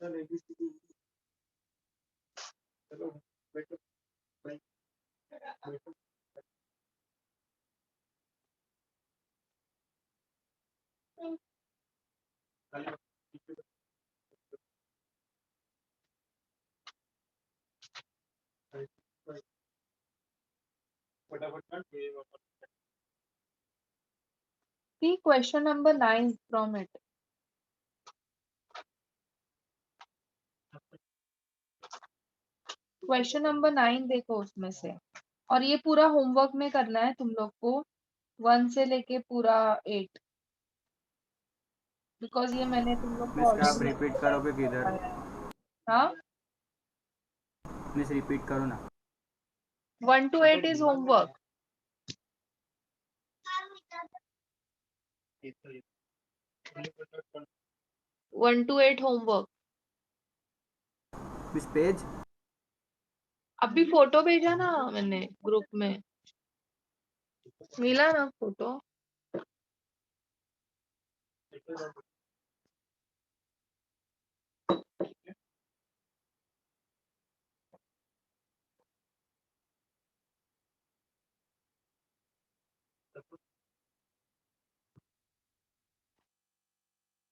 See question number 9 from it. Question number 9 देखो उसमें से, और ये पूरा होमवर्क में करना है तुम लोग को 1 से लेके पूरा 8, बिकॉज ये मैंने तुम लोग को मिस आप ऑलरेडी रिपीट करोगे किधर? हाँ मिस रिपीट करो ना। 1 to 8 is homework. One two eight homework. Miss page अभी फोटो भेजा ना मैंने ग्रुप में, मिला ना photo.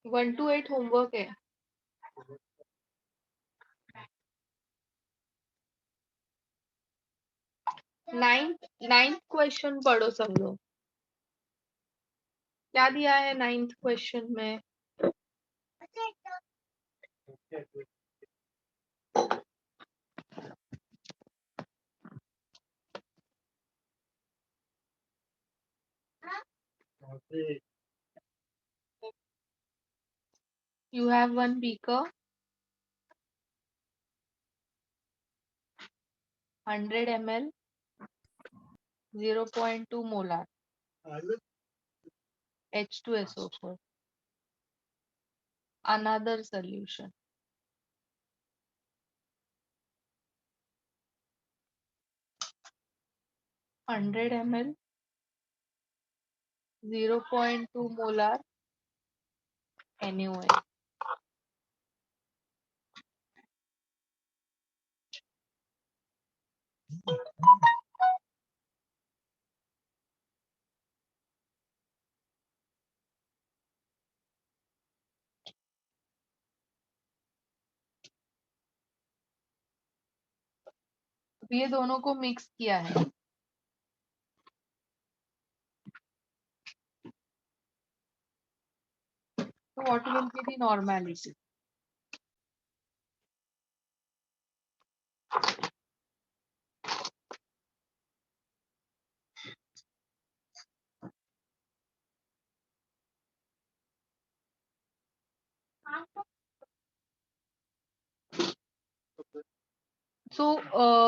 One two eight homework है. नाइन्थ क्वेश्चन पढ़ो सब लोग. क्या दिया है 9th क्वेश्चन में? You have one beaker, 100 ml, 0.2 molar H2SO4. Another solution. 100 ml, 0.2 molar NaOH. ये दोनों को मिक्स किया है. So what will be the normality? So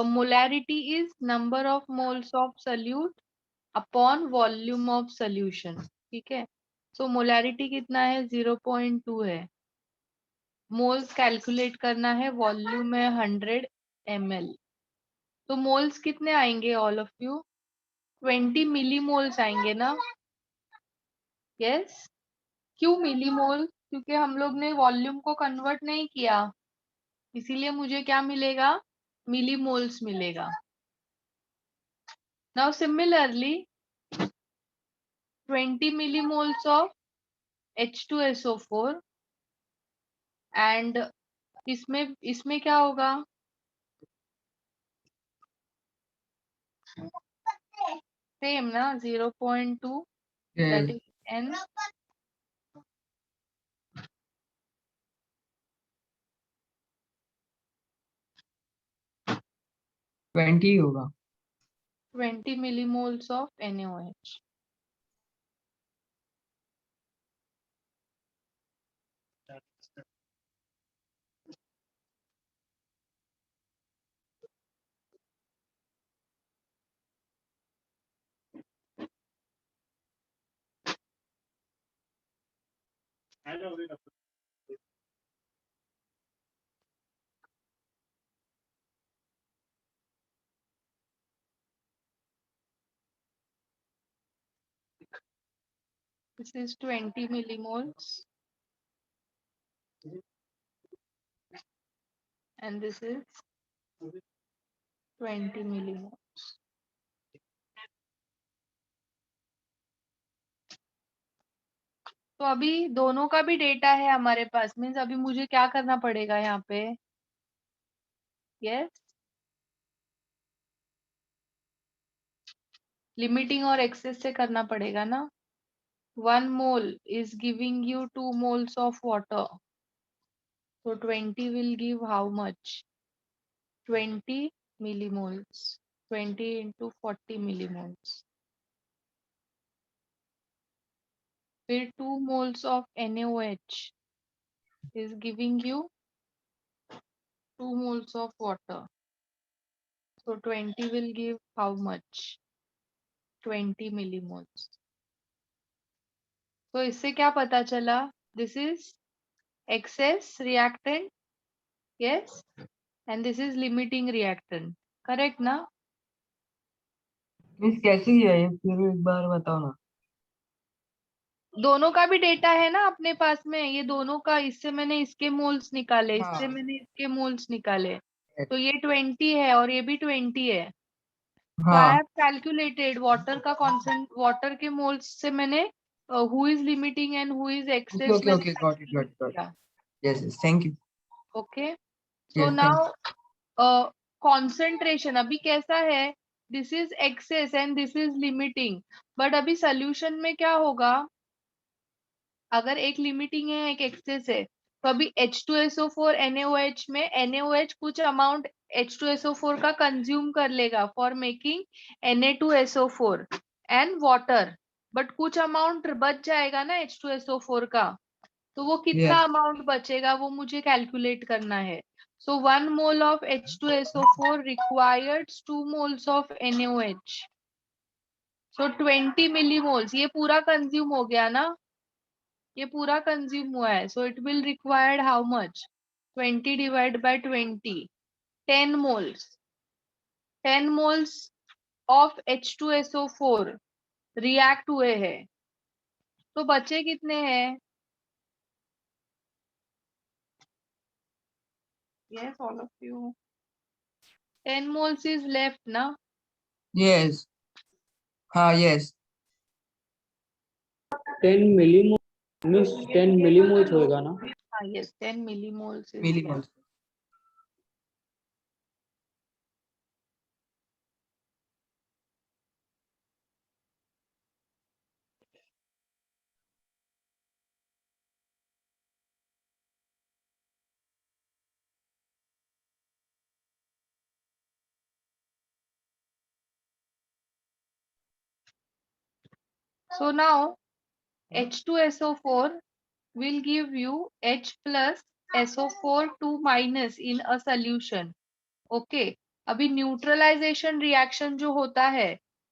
molarity is number of moles of solute upon volume of solution. ठीक है. So molarity कितना है? 0.2 है. मोल्स कैलकुलेट करना है, वॉल्यूम है 100 ml. तो मोल्स कितने आएंगे ऑल ऑफ यू? 20 मिलीमोल्स आएंगे ना? यस. क्यों मिलीमोल? क्योंकि हम लोग ने वॉल्यूम को कन्वर्ट नहीं किया, इसीलिए मुझे क्या मिलेगा? मिलीमोल्स मिलेगा. Now similarly 20 millimoles of H2SO4 and इसमें क्या होगा? सेम ना, 0.2, that is N. होगा. 20 millimoles of NaOH. This is 20 millimoles. and this is 20 millimoles. तो अभी दोनों का भी डेटा है हमारे पास, मीन्स अभी मुझे क्या करना पड़ेगा यहाँ पे? यस, लिमिटिंग और एक्सेस से करना पड़ेगा ना. 1 mole is giving you 2 moles of water. So 20 will give how much? 20 millimoles. 20 into 40 millimoles. फिर 2 moles of NaOH is giving you 2 moles of water. So 20 will give how much? 20 millimoles. तो इससे क्या पता चला? This is excess reactant, yes, and this is limiting reactant. Correct ना? Miss कैसी है ये, फिर एक बार बताओ ना. दोनों का भी डेटा है ना अपने पास में, ये दोनों का. इससे मैंने इसके मोल्स निकाले, इससे हाँ. मैंने इसके मोल्स निकाले. तो ये 20 है और ये भी 20 है. तो आई हाँ. हैव कैलकुलेटेड वाटर का कॉन्सेंट, वाटर के मोल्स से मैंने who is limiting and who is okay excess okay मैंने okay, got it got calculate it got किया. It. Yes yes, thank you. Okay, so yes thank. Now concentration अभी कैसा है? This is excess and this is limiting. But अभी solution में क्या होगा? अगर एक लिमिटिंग है एक एक्सेस है, तो अभी H2SO4 NaOH में NaOH कुछ अमाउंट H2SO4 का कंज्यूम कर लेगा for making Na2SO4 and water. But कुछ अमाउंट बच जाएगा ना H2SO4 का. तो वो कितना यस अमाउंट बचेगा वो मुझे कैलकुलेट करना है. सो 1 mole of H2SO4 requires 2 moles of NaOH. So 20 millimoles. ये पूरा कंज्यूम हो गया ना, ये पूरा कंज्यूम हुआ है. So it will required how much? 20 divide by 20, 10 moles. 10 moles of H2SO4 react हुए हैं. तो बचे कितने हैं? Yes all of you. 10 moles is left ना. यस. हाँ यस. 10 मिलीमोल मीन्स 10 मिलीमोल्स होएगा ना. हाँ yes, 10 millimoles is millimole. Left. So now H2SO4 will give you H plus SO4 2 minus in a solution. Okay, अभी neutralisation reaction जो होता है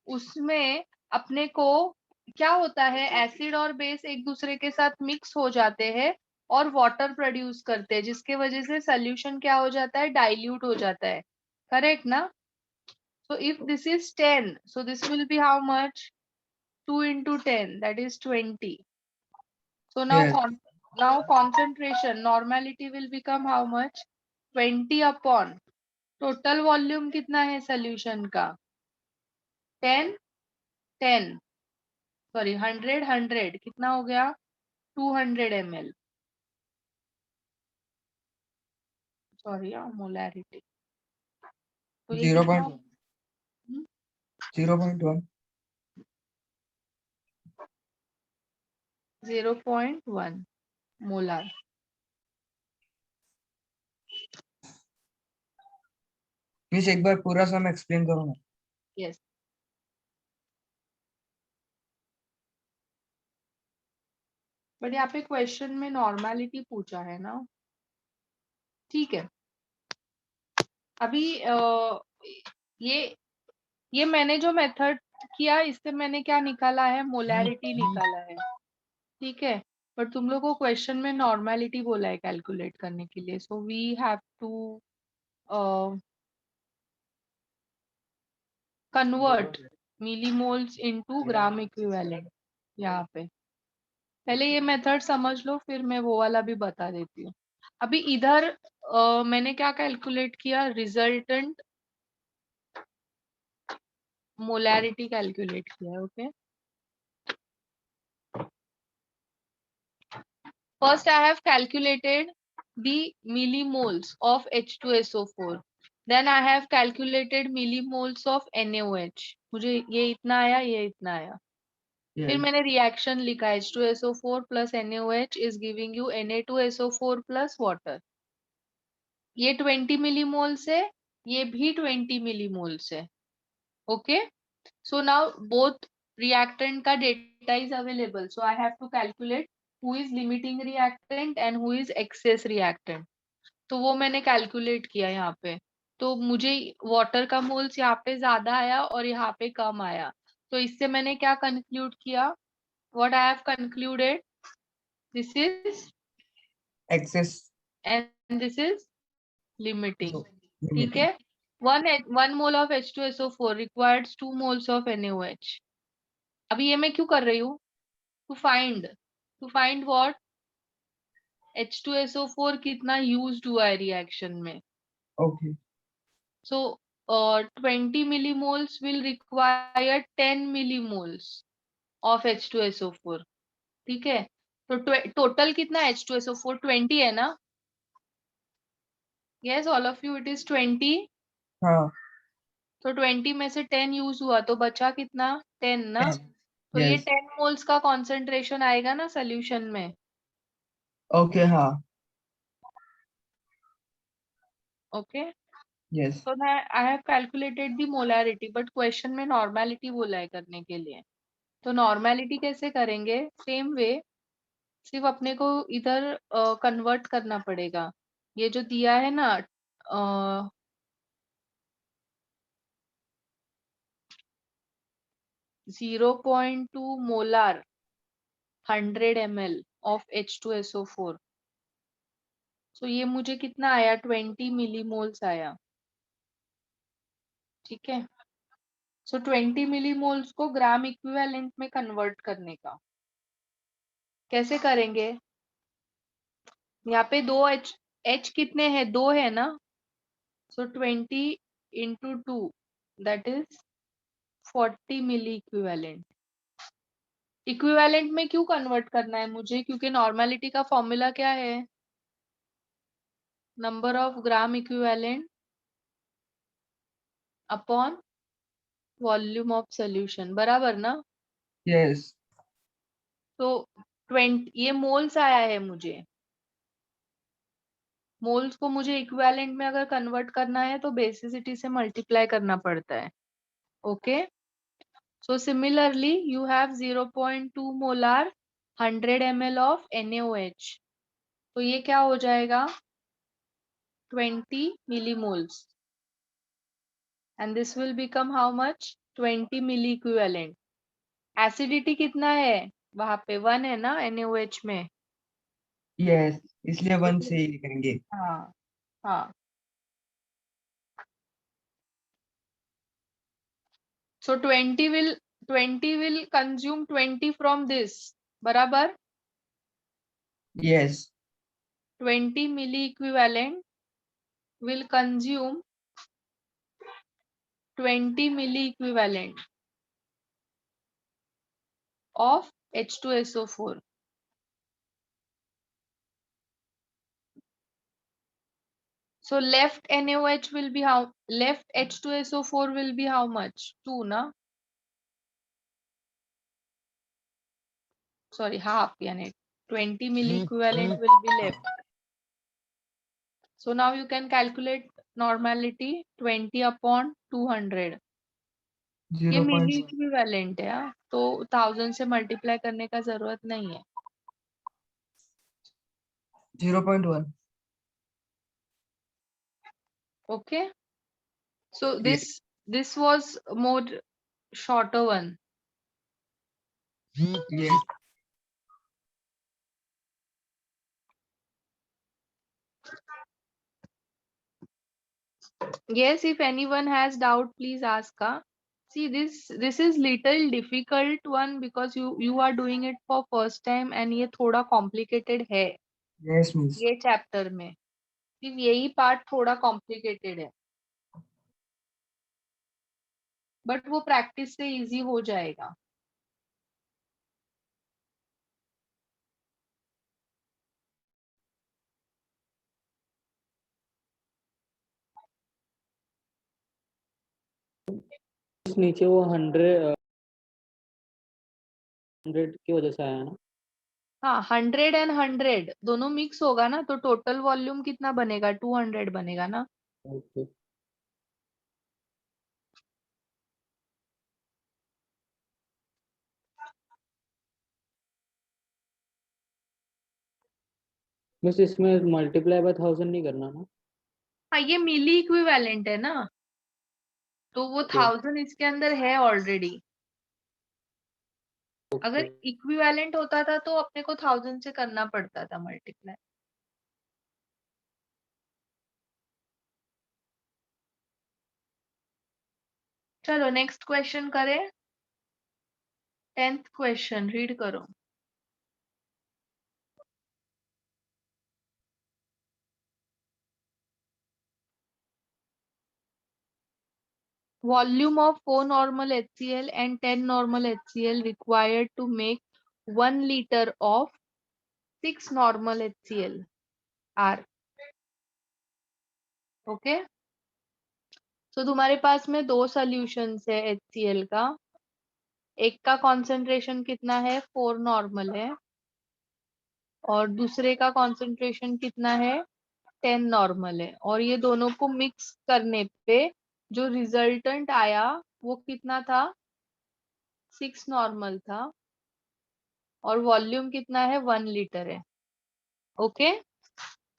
उसमें अपने को क्या होता है? एसिड और बेस एक दूसरे के साथ मिक्स हो जाते हैं और वाटर प्रोड्यूस करते हैं, जिसके वजह से सोल्यूशन क्या हो जाता है? डाइल्यूट हो जाता है. करेक्ट ना? So if this is 10, so this will be how much? 2 into 10, that is 20. So now yes. now concentration normality will become how much? 20 upon total volume कितना है सोल्यूशन का? 10 10 सॉरी 100 100 कितना हो गया? 200 ml. Sorry molarity. तो ये कितना? 0.1. 0.1 molar. Please एक बार पूरा सम एक्सप्लेन करो ना. यस, बट यहाँ पे क्वेश्चन में नॉर्मेलिटी पूछा है ना. ठीक है, अभी ये मैंने जो मेथड किया इससे मैंने क्या निकाला है? मोलैरिटी निकाला है. ठीक है, बट तुम लोग को क्वेश्चन में नॉर्मेलिटी बोला है कैलकुलेट करने के लिए. So we have to convert millimoles into gram equivalent. यहाँ पे पहले ये मेथड समझ लो, फिर मैं वो वाला भी बता देती हूँ. अभी इधर मैंने क्या कैलकुलेट किया, रिजल्टेंट मोलैरिटी कैलकुलेट किया. Okay, first I have calculated the millimoles of H2SO4. Then I have calculated millimoles of NaOH. मुझे ये इतना आया, ये इतना आया. फिर Yes. मैंने रिएक्शन लिखा, H2SO4 plus NaOH is giving you Na2SO4 plus water. ये 20 millimoles है, ये भी 20 millimoles है. Okay, so now both reactant का data is available, so I have to calculate who is limiting reactant and who is excess reactant. तो वो मैंने calculate किया यहाँ पे. तो मुझे वाटर का मोल्स यहाँ पे ज्यादा आया और यहाँ पे कम आया. तो इससे मैंने क्या कंक्लूड किया, what I have concluded, this is Excess. and this is limiting. So, ठीक limiting. है. one mole of H2SO4 requires 2 moles of NaOH. अभी ये मैं क्यों कर रही हूँ, to find what, H2SO4 कितना used हुआ है रिएक्शन में. Okay. So 20 millimoles will require 10 millimoles of H2SO4. ठीक है. तो टोटल कितना H2SO4 20 है ना. Yes, all of you, it is 20. हाँ. तो 20 में से 10 यूज हुआ तो बचा कितना, 10 ना. 10. तो ये Yes. 10 मोल्स का कॉन्सेंट्रेशन आएगा ना सोल्यूशन में. Okay. हाँ. ओके. Yes. तो I have calculated the molarity, but question में नॉर्मेलिटी बोला है करने के लिए. तो नॉर्मेलिटी कैसे करेंगे, सेम वे, सिर्फ अपने को इधर कन्वर्ट करना पड़ेगा. ये जो दिया है ना 0.2 मोलार 100 ml of H2SO4. सो ये मुझे कितना आया, 20 मिलीमोल्स आया. ठीक है. सो 20 मिलीमोल्स को ग्राम इक्विवेलेंट में कन्वर्ट करने का कैसे करेंगे. यहाँ पे दो H कितने हैं, 2 है ना. So 20 into 2 that is 40 milli equivalent. Equivalent में क्यों कन्वर्ट करना है मुझे, क्योंकि नॉर्मेलिटी का फॉर्मूला क्या है, number of gram equivalent upon volume of solution, बराबर ना. Yes. तो 20 ये मोल्स आया है, मुझे मोल्स को मुझे इक्विवेलेंट में अगर कन्वर्ट करना है तो बेसिसिटी से मल्टीप्लाई करना पड़ता है. Okay. So similarly you have 0.2 molar 100 ml of NaOH. तो ये क्या हो जाएगा, 20 millimoles, and this will become how much, 20 milli equivalent. Acidity कितना है वहां पे, 1 है ना NaOH में. Yes. इसलिए 1 से ही लिखेंगे. हाँ हाँ. So 20 will consume 20 from this, बराबर. Yes. 20 milli equivalent will consume 20 milli equivalent of H2SO4. So left NaOH will be how, left H2SO4 will be how much, 2 na. Sorry, half, yani 20 milli equivalent will be left. So now you can calculate normality, 20 upon 200. ये मिली 0.1. Equivalent है, तो 1000 से multiply करने का जरूरत नहीं है. 0.1. Okay, so this was more shorter one. Yes. Yes, if anyone has doubt, please ask. See, this is little difficult one because you are doing it for first time and ये थोड़ा complicated है Yes, miss. ये chapter में. सिर्फ यही part थोड़ा complicated है, but वो प्रैक्टिस से इजी हो जाएगा। नीचे वो 100 की वजह से आया ना। हाँ, 100 एंड 100 दोनों मिक्स होगा ना, तो टोटल वॉल्यूम कितना बनेगा? 200 बनेगा ना। ओके। बस इसमें मल्टीप्लाई बाय 1000 नहीं करना ना। हाँ, ये मिली इक्विवेलेंट है ना, तो वो 1000 इसके अंदर है ऑलरेडी। अगर ओके। इक्विवेलेंट होता था तो अपने को 1000 से करना पड़ता था मल्टीप्लाई। चलो नेक्स्ट क्वेश्चन करें। 10th क्वेश्चन रीड करो। Volume of 4 normal HCl and 10 normal HCl required to make 1 liter of 6 normal HCl are. Okay, तो तुम्हारे पास में दो सॉल्यूशंस है HCl का। एक का कॉन्सेंट्रेशन कितना है? 4 नॉर्मल है, और दूसरे का कॉन्सेंट्रेशन कितना है? 10 नॉर्मल है। और ये दोनों को मिक्स करने पे जो रिजल्टेंट आया वो कितना था? 6 नॉर्मल था, और वॉल्यूम कितना है? 1 लीटर है। ओके,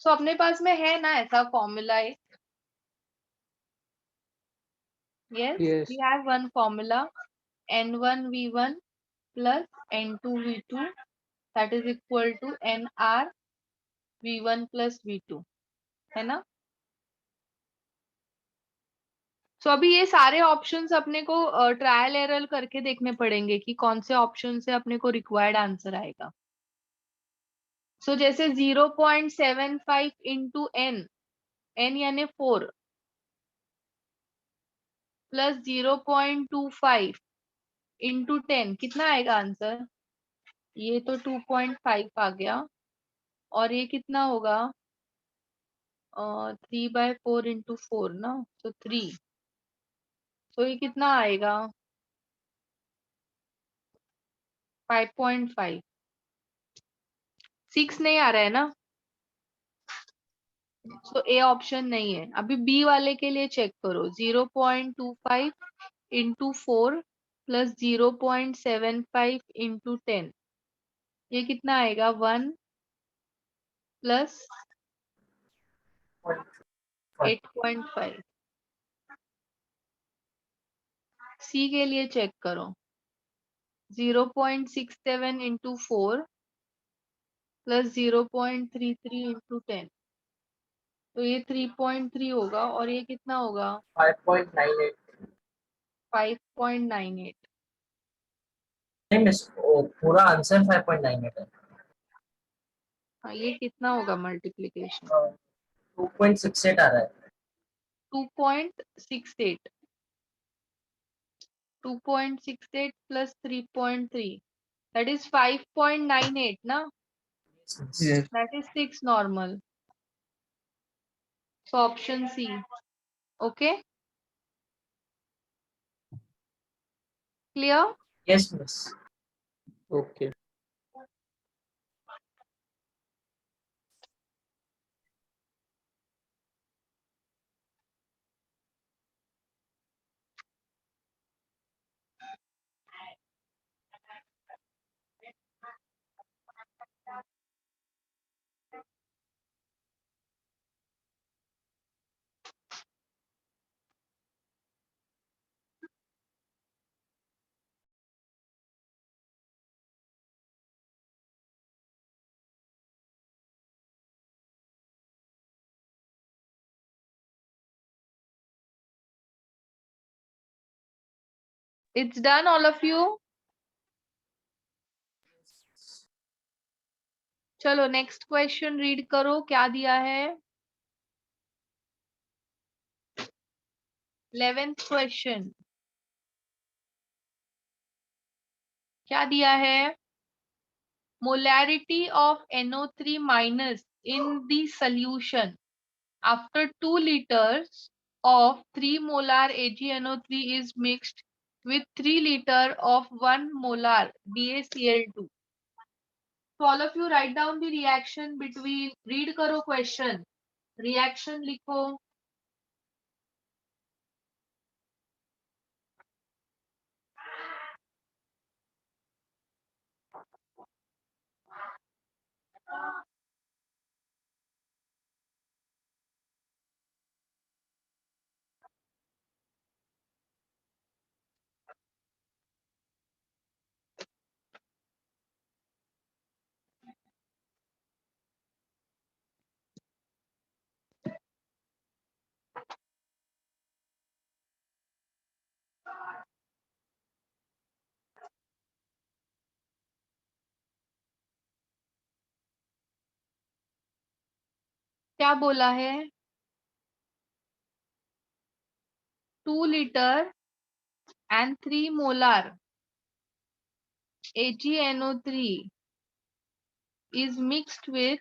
सो अपने पास में है ना ऐसा फॉर्मूला एक? Yes, yes. We have one formula, N1V1 plus N2V2 that is equal to NR V1 plus V2, है ना? सो अभी ये सारे ऑप्शंस अपने को ट्रायल एरर करके देखने पड़ेंगे कि कौन से ऑप्शन से अपने को रिक्वायर्ड आंसर आएगा। सो जैसे 0.75 इंटू n यानी 4 प्लस 0.25 इंटू 10 कितना आएगा आंसर? ये तो 2.5 आ गया, और ये कितना होगा? 3/4 इंटू 4 ना, तो 3। तो ये कितना आएगा? 5.5। 6 नहीं आ रहा है ना, तो ए ऑप्शन नहीं है। अभी बी वाले के लिए चेक करो। 0.25 इंटू 4 प्लस 0.75 इंटू 10, ये कितना आएगा? 1 प्लस 8.5। सी के लिए चेक करो। 0.67 इंटू 4 प्लस 0.33 इंटू 10, तो ये 3.3 होगा, और ये कितना होगा? 5.98। 5.98। नहीं मिस, पूरा आंसर 5.98 है। हाँ, ये कितना होगा मल्टीप्लीकेशन? 2.68 आ रहा है। 2.68। 2.68 plus 3.3, that is 5.98 ना? Yes. That is 6 normal. So option C. Okay, clear? Yes miss. Okay. It's done, all of you. चलो नेक्स्ट क्वेश्चन रीड करो, क्या दिया है? 11th क्वेश्चन क्या दिया है? molarity of NO3 minus in the solution after 2 liters of 3 molar AgNO3 is mixed with 3 liter of 1 molar BaCl2. So all of you write down the reaction between, read करो question, reaction लिखो. क्या बोला है? 2 liter and 3 molar AgNO3 is mixed with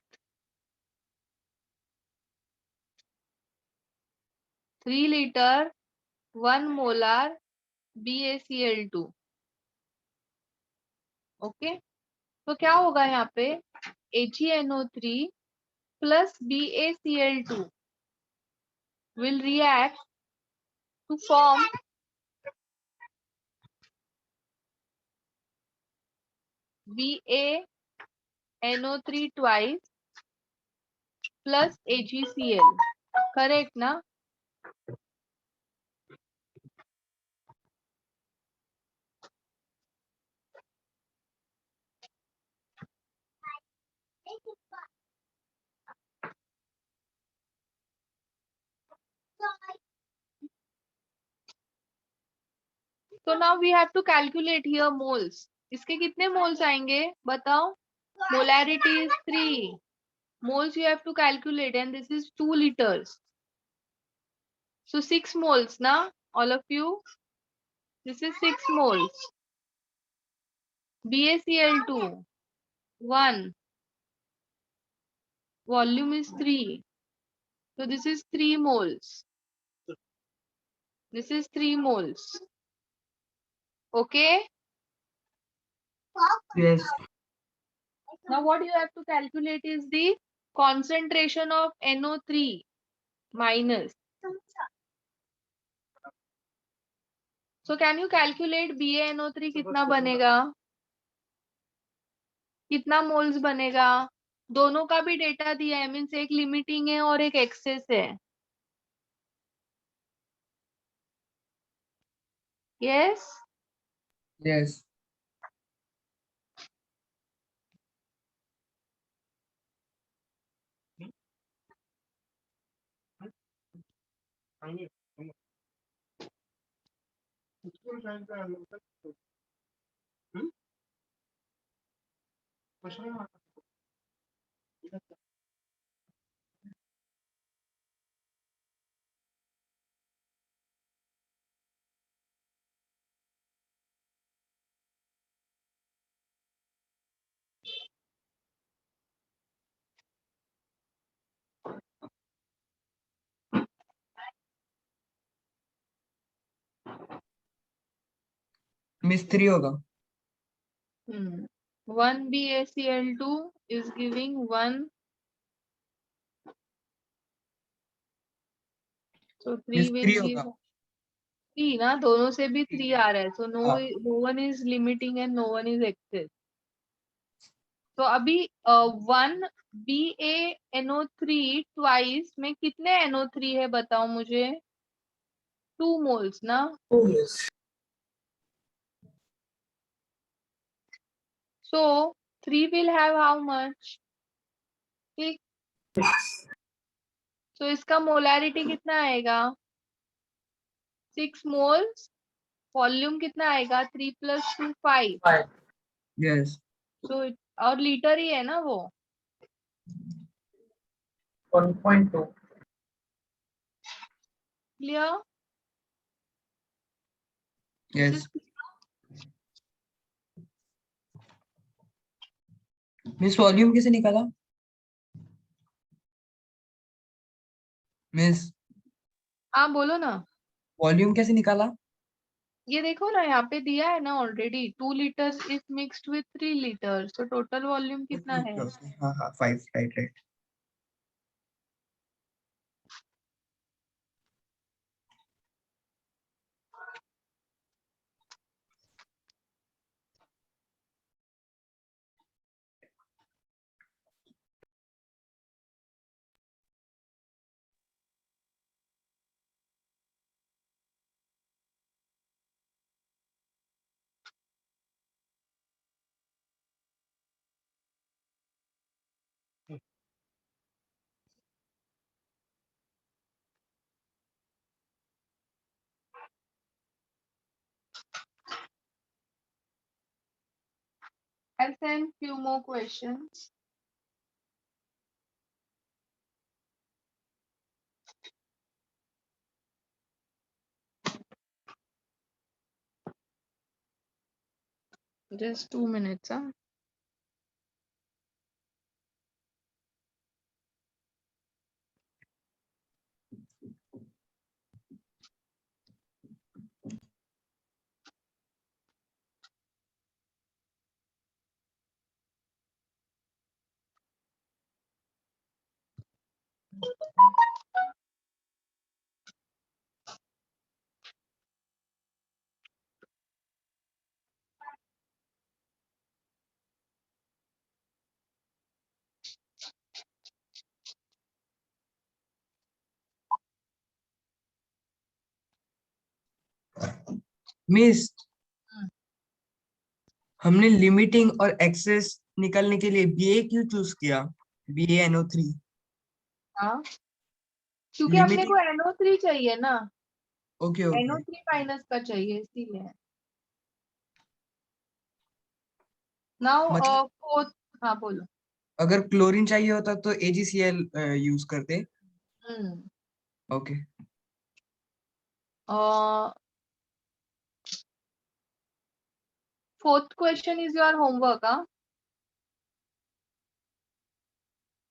3 liter 1 molar BaCl2. Okay, तो क्या होगा यहाँ पे? AgNO3 plus BaCl2 will react to form BaNO3 twice plus AgCl. Correct ना? So now we have to calculate here moles. इसके कितने moles आएंगे बताओ? Molarity is 3. Moles you have to calculate and this is 2 liters. So 6 moles na? All of you? This is 6 moles. BaCl2 1. Volume is 3. So this is 3 moles. This is 3 moles. Okay? Yes. Now what you have to calculate is the concentration of NO3 minus. So can you calculate BaNO3 कितना बनेगा? कितना moles बनेगा? दोनों का भी data दिया है, means एक लिमिटिंग है और एक एक्सेस है. यस? Yes. मिस 3 होगा. 1 BaCl2 is giving 1. So 3 miss will 3 give होगा. 3 ना, दोनों से भी 3 आ रहा है. So हाँ. no one is limiting and no one is excess. तो अभी 1 BaNO3 ट्वाइस में कितने NO3 है बताओ मुझे? 2 moles ना. Yes. So 3 will have how much? 6. So इसका मोलारिटी कितना आएगा? 6 moles. वॉल्यूम कितना आएगा? 3 + 2 5. 5. Yes. So और लीटर ही है ना वो. 1.2. Clear? This Yes. is miss volume कैसे निकाला? मिस हाँ बोलो ना। वॉल्यूम कैसे निकाला? ये देखो ना यहाँ पे दिया है ना already 2 liters is mixed with 3 liters, तो टोटल वॉल्यूम कितना है? हाँ हाँ 5 right right. I'll send few more questions. Just 2 minutes, huh? Miss हमने लिमिटिंग और एक्सेस निकालने के लिए बीए क्यों चूज किया? BaNO3 हाँ, क्योंकि अपने लिमिटिंग. को NO3 चाहिए ना, ओके ओके. NO3 माइनस का चाहिए इसीलिए। नाउ मतलब फोर्थ, हाँ बोलो। अगर क्लोरीन चाहिए होता तो AgCl यूज करते. हम्म okay. fourth question is your homework, huh?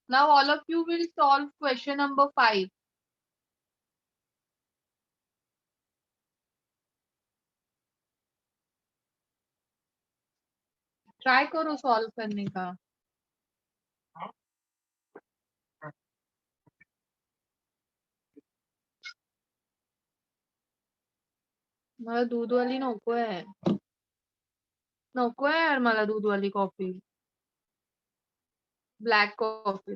Now all of you will solve question number 5. Try करो सॉल्व करने का। मला दूधवाली नको आहे, नको आहे यार मला दूधवाली कॉफी, ब्लॅक कॉफी।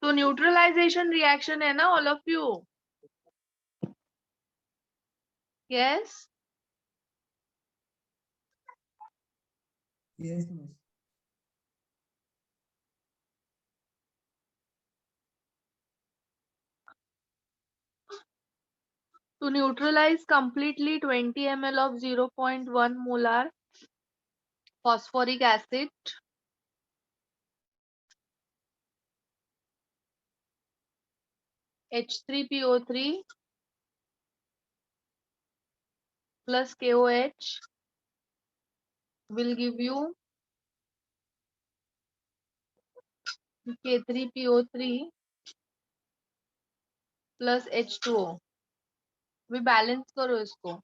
तो न्यूट्रलाइजेशन रिएक्शन है ना all of you? Yes. Yes miss. To neutralize completely 20 ml of 0.1 molar phosphoric acid H3PO3 plus KOH will give you K3PO3 plus H2O. भी बैलेंस करो इसको.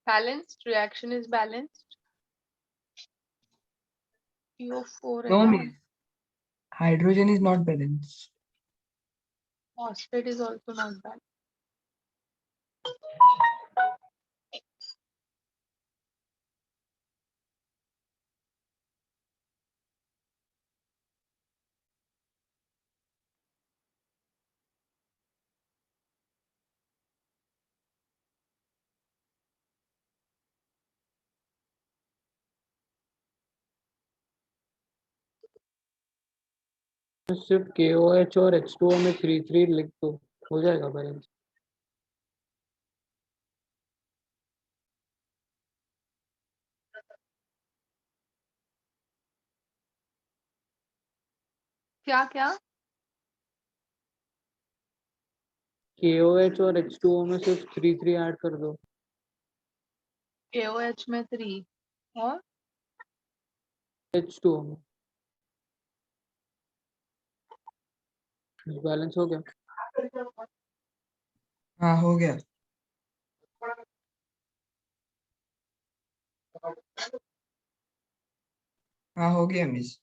Balanced, reaction is balanced. PO4 No, है. miss. Hydrogen is not balanced. Phosphate is also not balanced. सिर्फ KOH और H2O में 3 लिख दो, हो जाएगा बैलेंस. क्या क्या? KOH और H2O में सिर्फ 3 ऐड कर दो. KOH में 3 और H2O में बैलेंस हो गया. हाँ, हो गया. हाँ, हो गया miss.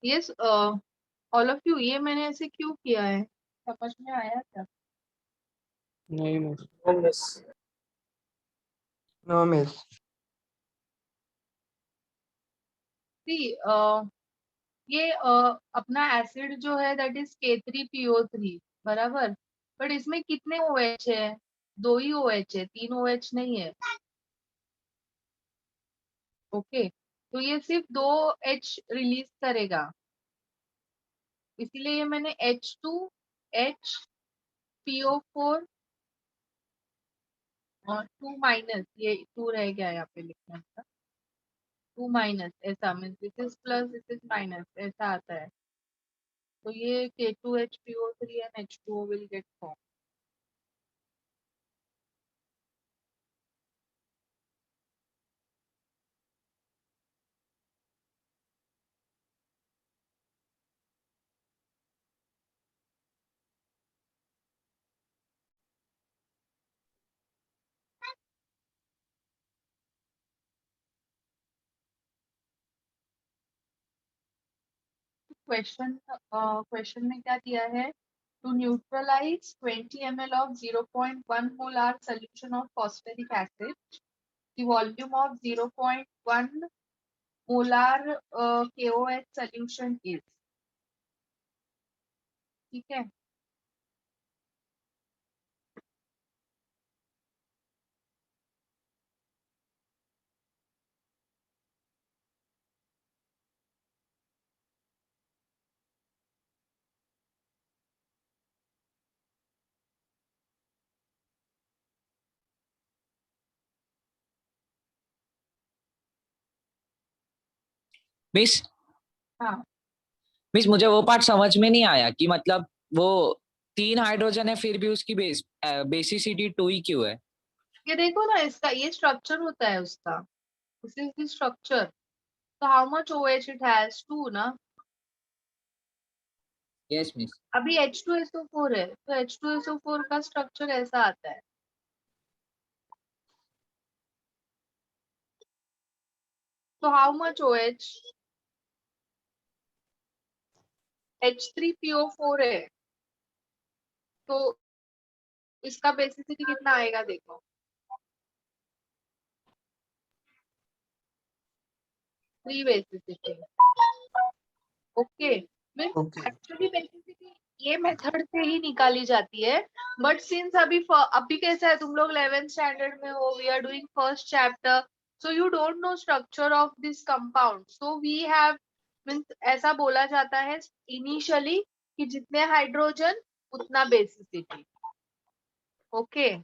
Yes all of you, ये मैंने ऐसे क्यों किया है, समझ में आया क्या? नहीं miss. No miss. No miss. See ये अपना एसिड जो है दैट इज K3PO3 बराबर, बट इसमें कितने OH है? 2 ही OH है, 3 OH नहीं है। ओके, तो ये सिर्फ 2 H रिलीज करेगा, इसीलिए मैंने H2HPO4 और 2 माइनस, ये 2 रह गया यहाँ पे लिखने का, 2 माइनस ऐसा means this is plus this is minus ऐसा आता है। तो ये K2HPO3 and H2O will get formed. Question में क्या दिया है? To neutralize 20 ml of 0.1 molar solution of phosphoric acid, the volume of 0.1 molar KOH solution is, ठीक है। मिस हाँ, मिस मुझे वो पार्ट समझ में नहीं आया कि मतलब वो 3 हाइड्रोजन है फिर भी उसकी बेसिसिटी 2 ही क्यों है? ये देखो ना, इसका ये स्ट्रक्चर होता है उसका, दिस इज द स्ट्रक्चर। तो how much OH it has? 2 ना। Yes miss. अभी H2SO4 है, तो H2SO4 का स्ट्रक्चर ऐसा आता है। तो हाउ मच OH? H3PO4 है, तो इसका बेसिसिटी कितना आएगा देखो, 3 basicity. Okay, means okay actually basicity ये मेथड से ही निकाली जाती है, बट सिंस अभी कैसा है, तुम लोग 11th स्टैंडर्ड में हो, we are doing first chapter, so you don't know structure of this compound, so we have means ऐसा बोला जाता है इनिशियली कि जितने हाइड्रोजन उतना basicity. Okay,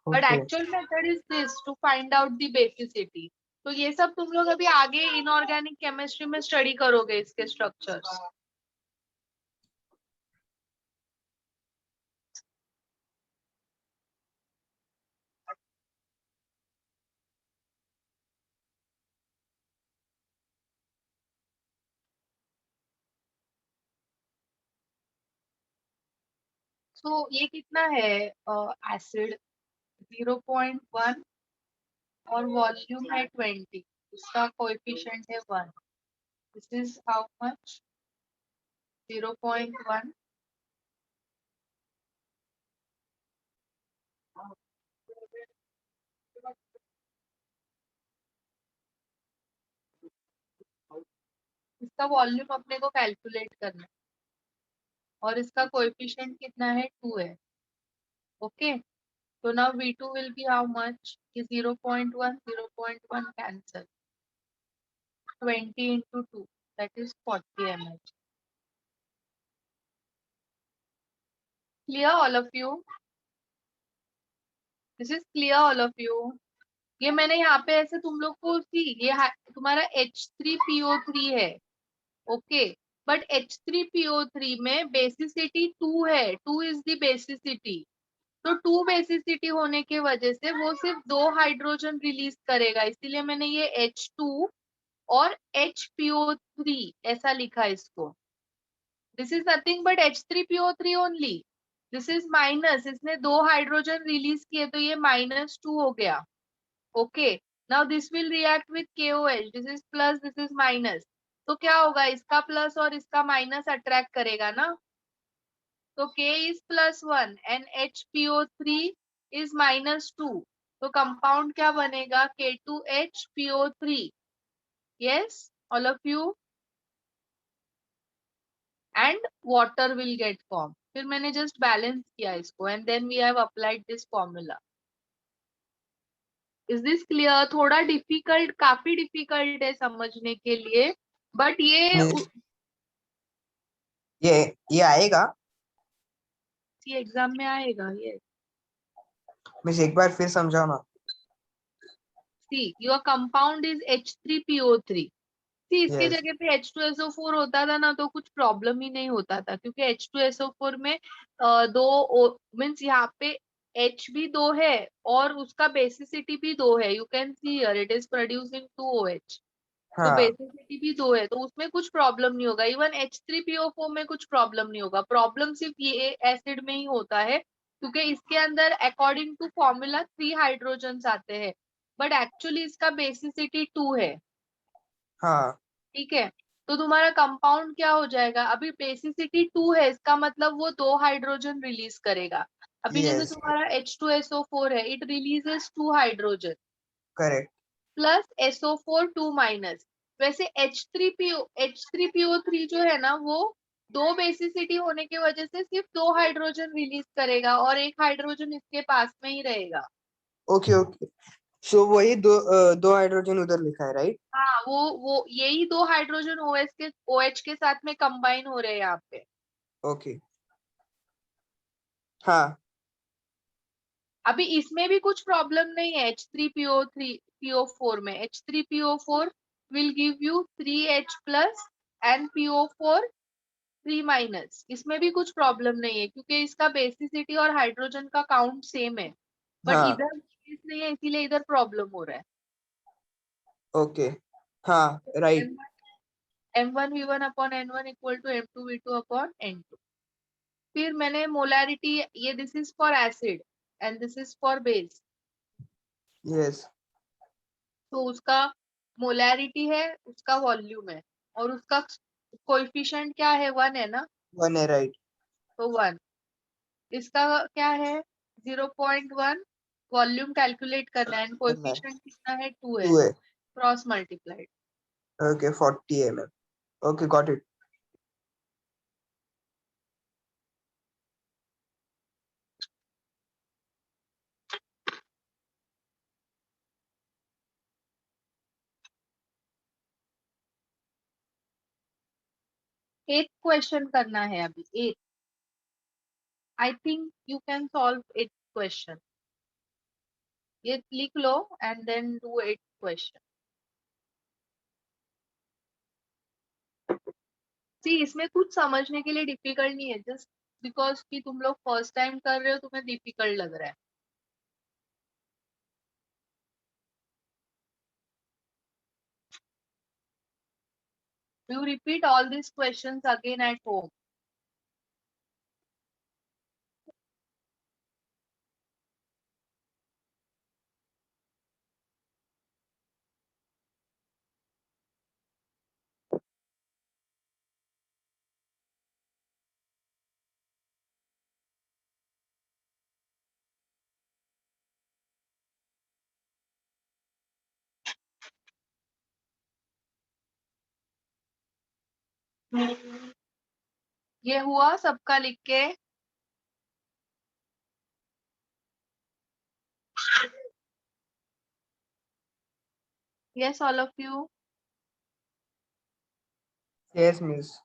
but okay actual method is this to find out the basicity. तो ये सब तुम लोग अभी आगे इनऑर्गेनिक केमिस्ट्री में स्टडी करोगे इसके स्ट्रक्चर्स। सो ये कितना है एसिड? 0.1 और वॉल्यूम है 20, इसका कोएफिशिएंट है 1। This is how much? 0.1 इसका वॉल्यूम अपने को कैलकुलेट करना है, और इसका कोएफिशिएंट कितना है? 2 है। Okay, so now V2 will be how much? Is 0.1, 0.1 cancel. 20 into 2, that is 40 ml. Clear all of you? This is clear all of you? ये मैंने यहाँ पे ऐसे तुम लोग को ये तुम्हारा H3PO3 है, ओके, बट H3PO3 में बेसिसिटी 2 है, 2 इज द बेसिसिटी। तो 2 बेसिसिटी होने के वजह से वो सिर्फ 2 हाइड्रोजन रिलीज करेगा, इसीलिए मैंने ये H2 और HPO3 ऐसा लिखा इसको। This is nothing but H3PO3 only, this is minus, इसने 2 हाइड्रोजन रिलीज किए तो ये -2 हो गया। Okay, now this will react with KOH, this is plus, this is minus, तो क्या होगा, इसका प्लस और इसका माइनस अट्रैक्ट करेगा ना, तो K is +1 and HPO3 is -2, तो कंपाउंड क्या बनेगा, K2HPO3. Yes, all of you. And water will get formed. फिर मैंने just balance किया इसको and then we have applied this formula. Is this clear? थोड़ा difficult, काफी difficult है समझने के लिए, but ये आएगा एग्जाम में आएगा ये. मिस, एक बार फिर समझाओ ना. See, your compound is H3PO3. See, इसके Yes. जगह पे H2SO4 होता था ना तो कुछ प्रॉब्लम ही नहीं होता था, क्योंकि H2SO4 में दो मीन्स यहाँ पे H भी दो है और उसका बेसिसिटी भी दो है. You can see here it is producing 2OH. तो हाँ. बेसिसिटी भी दो है, तो उसमें कुछ प्रॉब्लम नहीं होगा. इवन H3PO4 में कुछ प्रॉब्लम नहीं होगा. प्रॉब्लम सिर्फ ये एसिड में ही होता है, क्योंकि इसके अंदर अकॉर्डिंग टू फॉर्मूला 3 हाइड्रोजन आते हैं, बट एक्चुअली इसका बेसिसिटी 2 है. हाँ. ठीक है, तो तुम्हारा कंपाउंड क्या हो जाएगा, अभी बेसिसिटी 2 है, इसका मतलब वो 2 हाइड्रोजन रिलीज करेगा. अभी जैसे Yes. तुम्हारा H2SO4 है, it releases 2 hydrogen Correct. Plus SO4 2 minus. वैसे H3PO3 जो है ना, वो दो बेसिसिटी होने की वजह से सिर्फ 2 हाइड्रोजन रिलीज करेगा और एक हाइड्रोजन इसके पास में ही रहेगा. Okay okay. सो वही दो हाइड्रोजन उधर लिखा है, राइट? हाँ, वो यही 2 हाइड्रोजन OH के साथ में कंबाइन हो रहे हैं यहाँ पे. ओके. हाँ. अभी इसमें भी कुछ प्रॉब्लम नहीं है. H3PO4 में H3PO4 will give you 3H plus and PO4 3 minus. इसमें भी कुछ प्रॉब्लम नहीं है, क्योंकि इसका बेसिसिटी और हाइड्रोजन का काउंट सेम है, बट हाँ. इधर नहीं है, इसीलिए इधर प्रॉब्लम हो रहा है. ओके. हाँ, right. M1V1 upon N1 equal to M2V2 upon N2. फिर मैंने मोलैरिटी, ये this is for acid and this is for base. Yes. तो उसका मोलैरिटी है, उसका वॉल्यूम है, और उसका कोएफिशिएंट क्या है, 1 है ना, 1 है, राइट. तो 1. इसका क्या है, 0.1. वॉल्यूम कैलकुलेट करना है, कोएफिशिएंट कितना है, 2 है, 2 है. Cross multiplied. Okay, 40 ml. Okay, got it. एक क्वेश्चन करना है अभी, एक. I think you can solve it question. ये लिख लो एंड देन डू 8 क्वेश्चन. सी, इसमें कुछ समझने के लिए डिफिकल्ट नहीं है, जस्ट बिकॉज कि तुम लोग फर्स्ट टाइम कर रहे हो, तुम्हें डिफिकल्ट लग रहा है. You repeat all these questions again at home. ये हुआ सबका लिख के. Yes, all of you. Yes miss.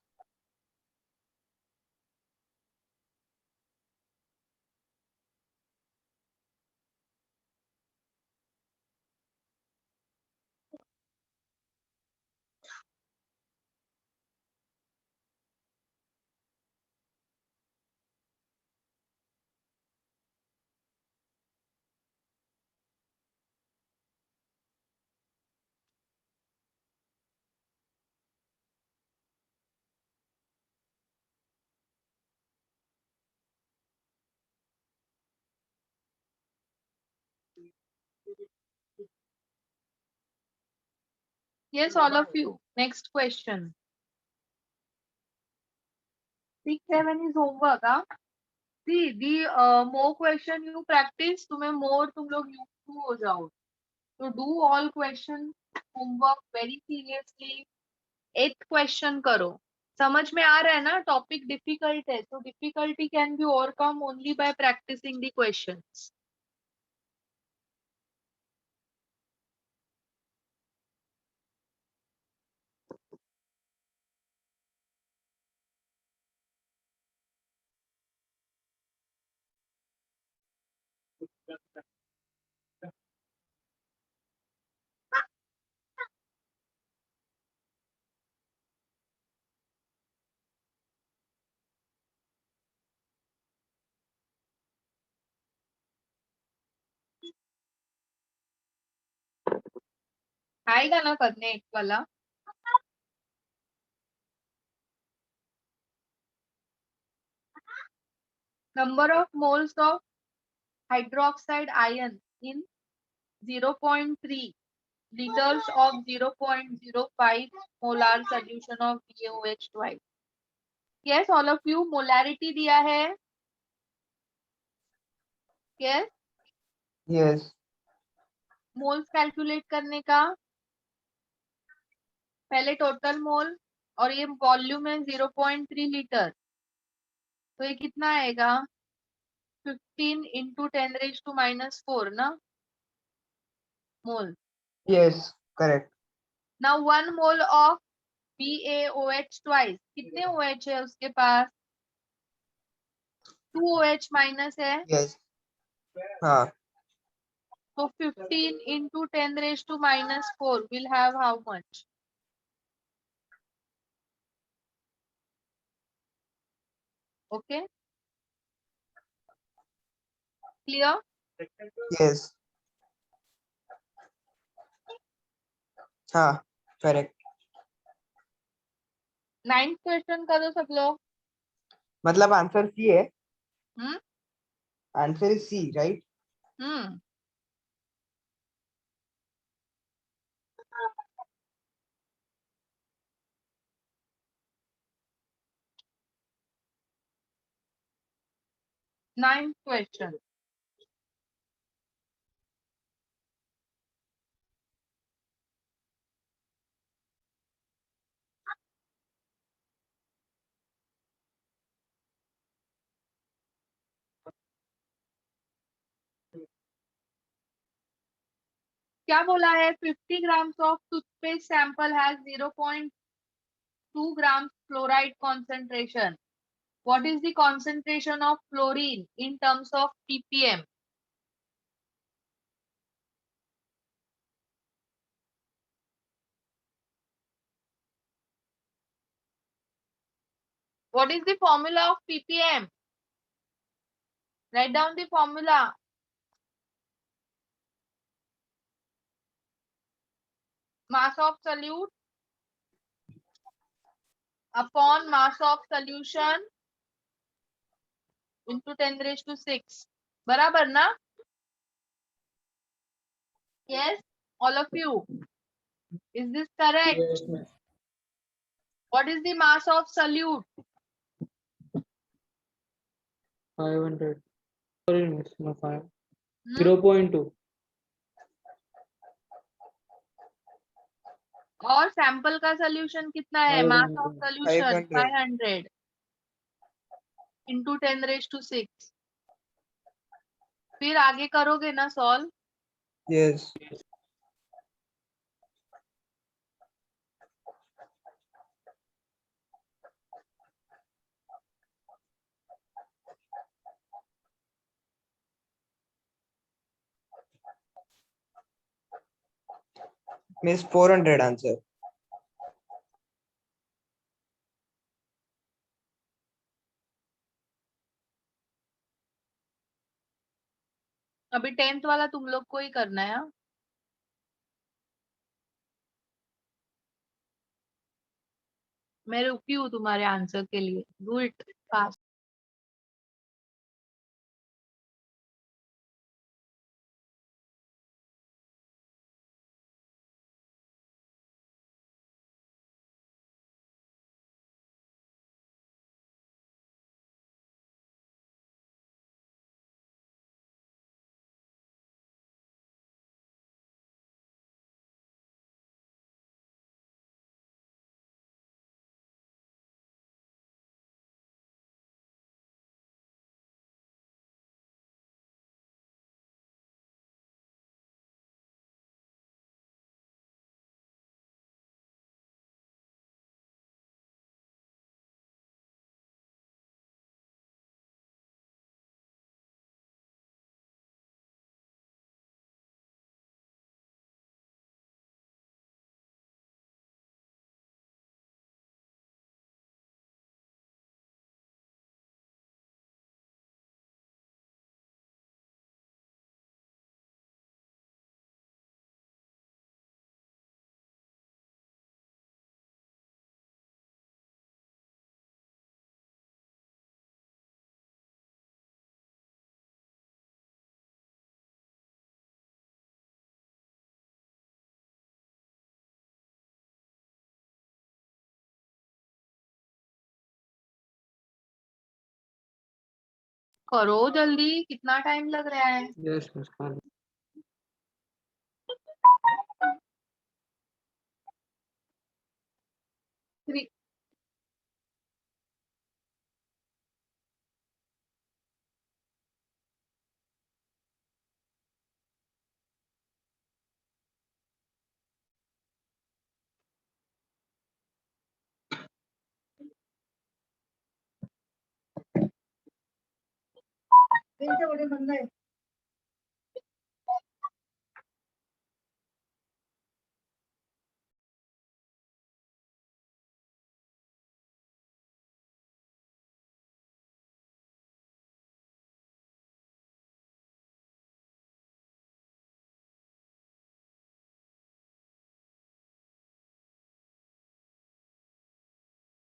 Yes, all of you. Next question. 6, 7 is homework, huh? See, the more question you practice, तुम्हें more तुम लोग used to हो जाओ. So do all question homework very seriously. 8th question करो. समझ में आ रहा है ना? Topic difficult है. So difficulty can be overcome only by practicing the questions. आएगा ना करने एक वाला. Number of moles of hydroxide ion in 0.3 liters of 0.05 molar solution of BaOH twice. Yes, all of you. Molarity दिया है. Yes. Yes. Moles calculate करने का. पहले टोटल मोल और ये वॉल्यूम है 0.3 लीटर. तो ये कितना आएगा? 15 into 10⁻⁻⁴ ना मोल. Yes. Correct. Now 1 mole of BaOH twice. कितने OH है उसके पास? 2 OH माइनस है. Yes. हाँ. So 15 into 10⁻⁻⁴ will have how much? Okay. Clear? Yes. हाँ. Correct. 9th क्वेश्चन करो सब लोग. मतलब आंसर सी है. Hmm. Answer is C, right? Hmm. Ninth question. क्या बोला है? 50 grams of toothpaste sample has 0.2 grams fluoride concentration. What is the concentration of fluorine in terms of ppm? What is the formula of ppm? Write down the formula. Mass of solute upon mass of solution into 10⁻⁶. बराबर ना? Yes, all of you. Is this correct? Yes, ma'am. What is the mass of solute? 500. Sorry, miss, no 5. Hmm? 0.2. और sample का solution कितना है? Mass of 500. Solution 500. 500 into 10⁻⁶. फिर आगे करोगे ना सॉल्व? Yes. Miss 400 answer. अभी 10th वाला तुम लोग को ही करना है. हाँ? मैं रुकी हूँ तुम्हारे आंसर के लिए. Do it fast. करो जल्दी, कितना टाइम लग रहा है? Yes Muskan. Three.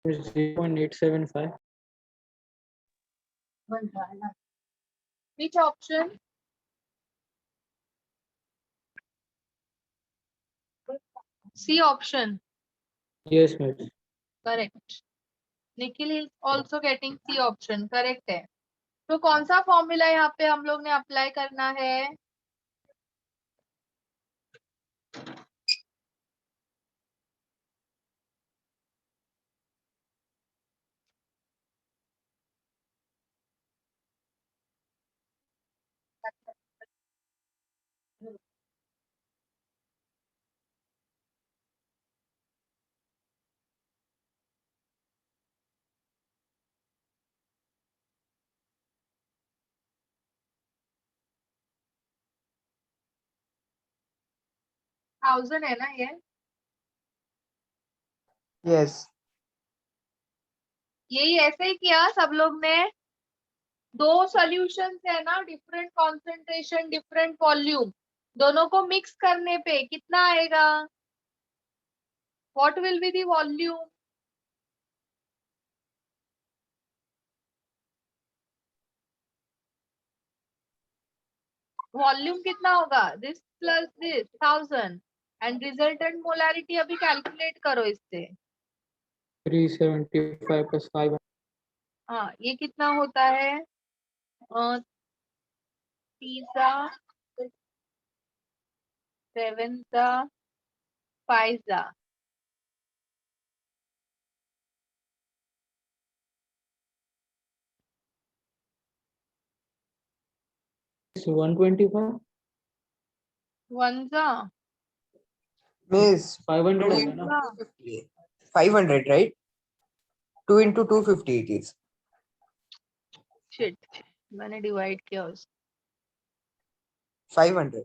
It's 0.875. Which option? C option. Yes miss. Correct. Nikhil is also getting C option. Correct है. तो कौन सा फॉर्मूला यहाँ पे हम लोग ने अप्लाई करना है? थाउजेंड है ना ये? Yes. यही ऐसे ही किया सब लोग ने. दो सॉल्यूशन है ना, डिफरेंट कॉन्सेंट्रेशन डिफरेंट वॉल्यूम, दोनों को मिक्स करने पे कितना आएगा? What will be the volume? Volume कितना होगा? This plus this 1000 and resultant molarity अभी कैलकुलेट करो इससे. 375 plus 5. हाँ, ये कितना होता है? तीसा 7 5 It's 125. 1 Miss 500 2 आएगा into ना? 250. 500, right? 2 into 250 it is. Shit, मैंने डिवाइड किया उस 500.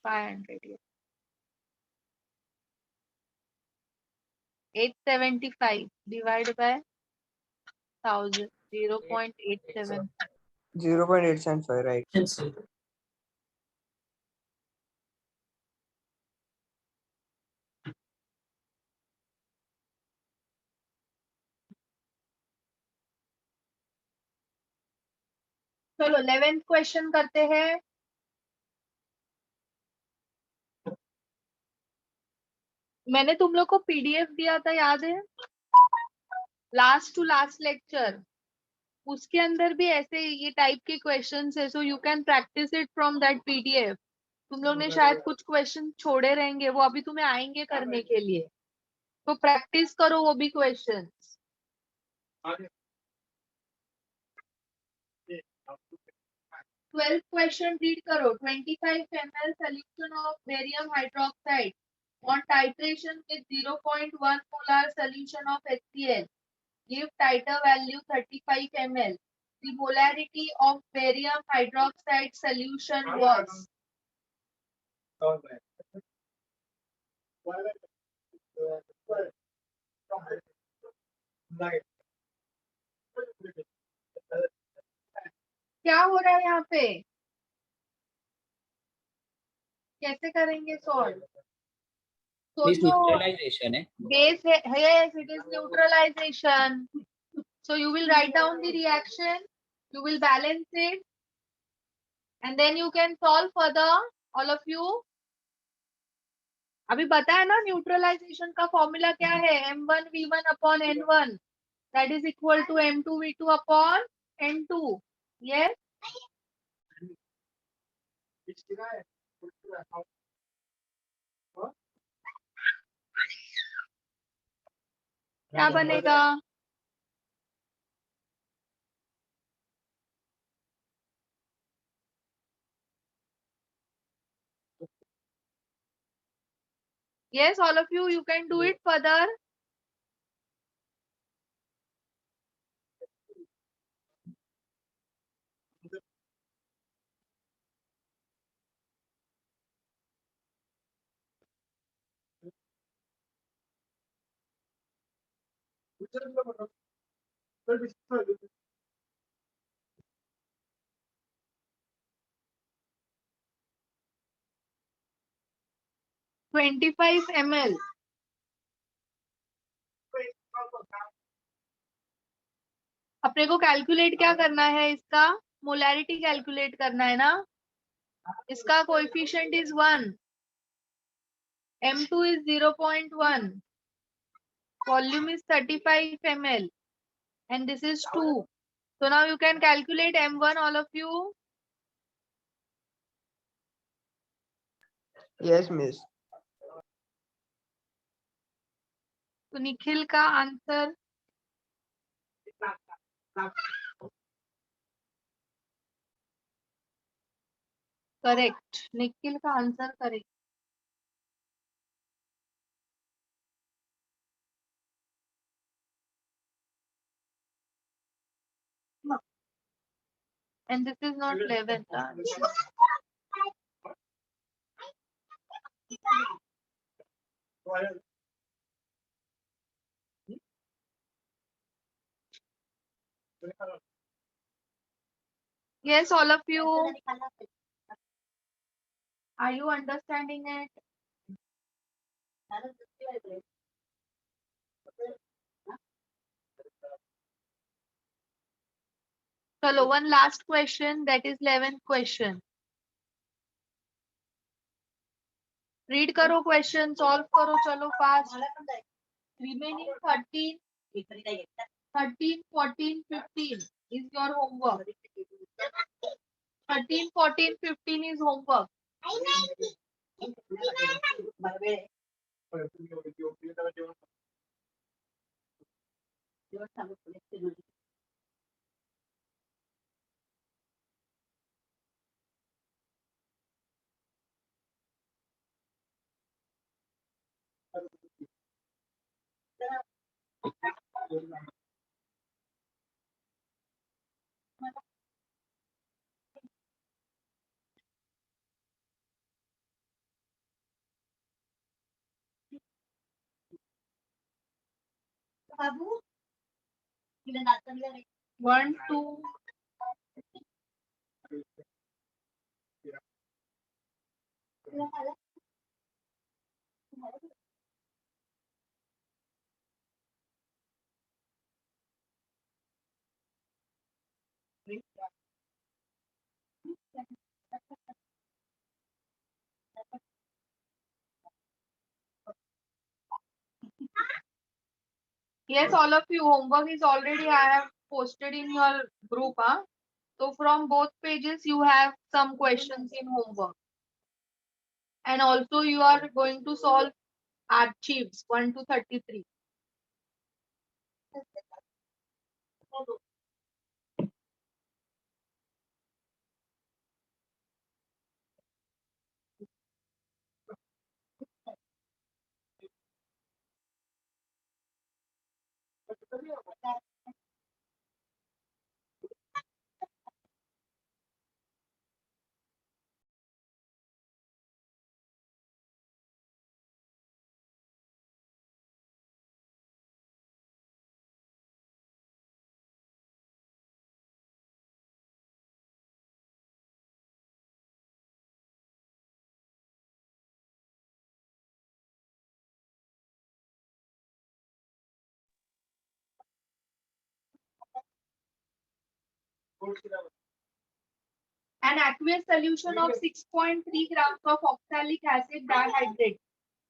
500. 875 divided by 1000. 0.87. 0.875, right? Option C. चलो 11th क्वेश्चन करते हैं. मैंने तुम लोग को पीडीएफ दिया था, याद है? लास्ट टू लास्ट लेक्चर, उसके अंदर भी ऐसे ये टाइप के क्वेश्चंस है, so you can practice it from that PDF. तुम लोग ने शायद कुछ क्वेश्चन छोड़े रहेंगे, वो अभी तुम्हें आएंगे करने के लिए, तो प्रैक्टिस करो वो भी क्वेश्चंस. 12th क्वेश्चन रीड करो. 25 ml solution of barium hydroxide on titration with 0.1 molar solution of HCl. Give titer value 35 ml. The molarity of barium hydroxide solution was. क्या हो रहा है यहाँ पे? कैसे करेंगे सॉल्व? This सोचो. neutralization है. Base है, yes, it is neutralization. So you will write down the reaction, you will balance it, and then you can solve further, all of you. अभी पता है ना न्यूट्रलाइजेशन का फॉर्मूला क्या है? M1V1 upon N1 that is equal to M2V2 upon N2. Yes. क्या बनेगा? Yes, all of you can do it further. $25 ml. अपने को कैलकुलेट क्या करना है? इसका मोलैरिटी कैलकुलेट करना है ना? इसका coefficient is 1, M2 is 0.1, volume is 35 ml, and this is 2. So now you can calculate M1, all of you. Yes, miss. तो निखिल का आंसर करेक्ट, निखिल का answer correct. And this is not 11. Yes, all of you. Are you understanding it? Chalo, one last question, that is 11th question. Read karo question, solve karo, chalo fast. Remaining 13, 14, 15 is your homework. 13, 14, 15 is homework. One, two. Yes, all of you, homework is already I have posted in your group. So from both pages you have some questions in homework. And also you are going to solve archives 1 to 33. An aqueous solution of 6.3 grams of oxalic acid dihydrate.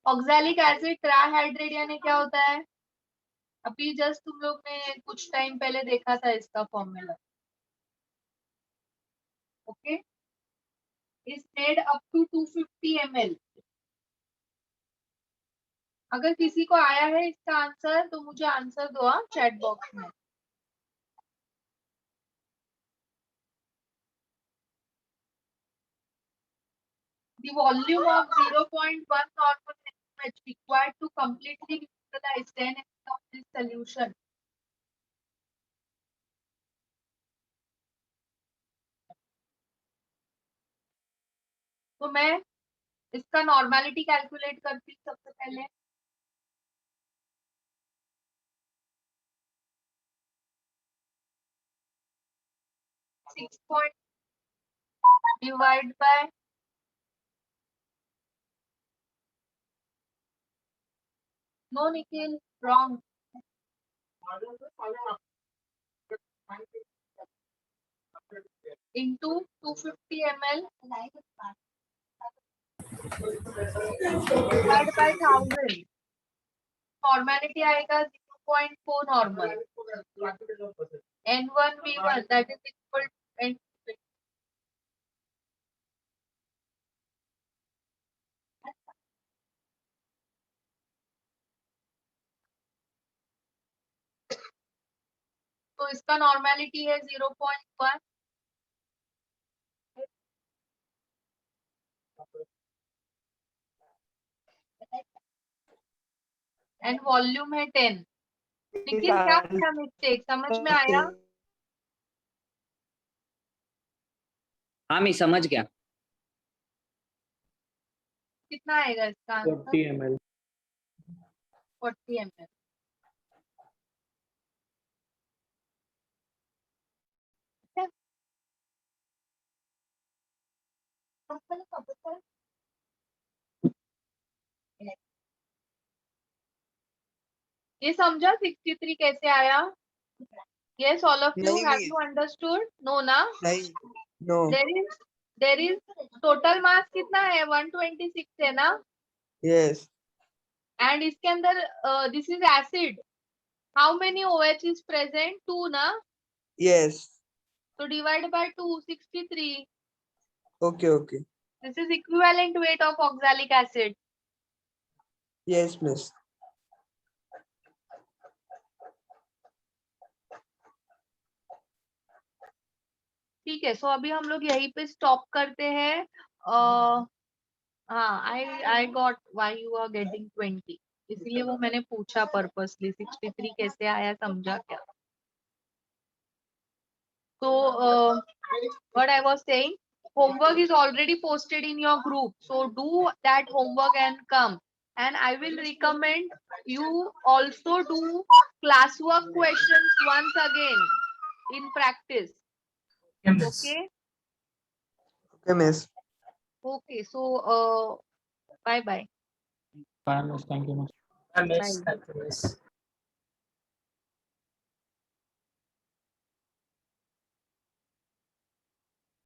Oxalic acid trihydrate यानी क्या होता है? अभी just तुम लोग ने कुछ time पहले देखा था इसका formula. okay, is made up to 250 ml. अगर किसी को आया है इसका आंसर तो मुझे आंसर दो चैट बॉक्स में. The volume of 0.1 normal MOH required to completely neutralize 10 ml of this solution. तो मैं इसका नॉर्मेलिटी कैलकुलेट करती हूँ सबसे पहले. Six point divide by no Nikhil wrong. Into 250 ml divided by 1000. Normality आएगा 0.4 normal. N1V1 that is equal to N2. तो इसका नॉर्मेलिटी है 0.1. एंड वॉल्यूम है 10. लेकिन क्या किया मिस्टेक समझ में आया? हाँ मैं समझ गया. कितना आएगा इसका आंसर? 40 ml. 40 ml. ये समझा 63 कैसे आया? Yes, all of you नहीं, have नहीं. you understood? No ना? नहीं, no. There is total mass कितना है? 126 है ना? Yes. And इसके अंदर this is acid. How many OH is present? 2 ना? Yes. So divide by 2, 63. Okay, okay. This is equivalent weight of oxalic acid. Yes, miss. ठीक है. सो अभी हम लोग यहीं पे स्टॉप करते हैं. हाँ, I got why you are getting 20. इसलिए वो मैंने पूछा पर्पसली 63 कैसे आया समझा क्या. So what I was saying, homework is already posted in your group. So do that homework and come. And I will recommend you also do classwork questions once again in practice. Okay, miss. Okay. Okay, miss. Okay. So bye bye. Bye, miss. Thank you, miss. Miss. Bye. Thank you, miss.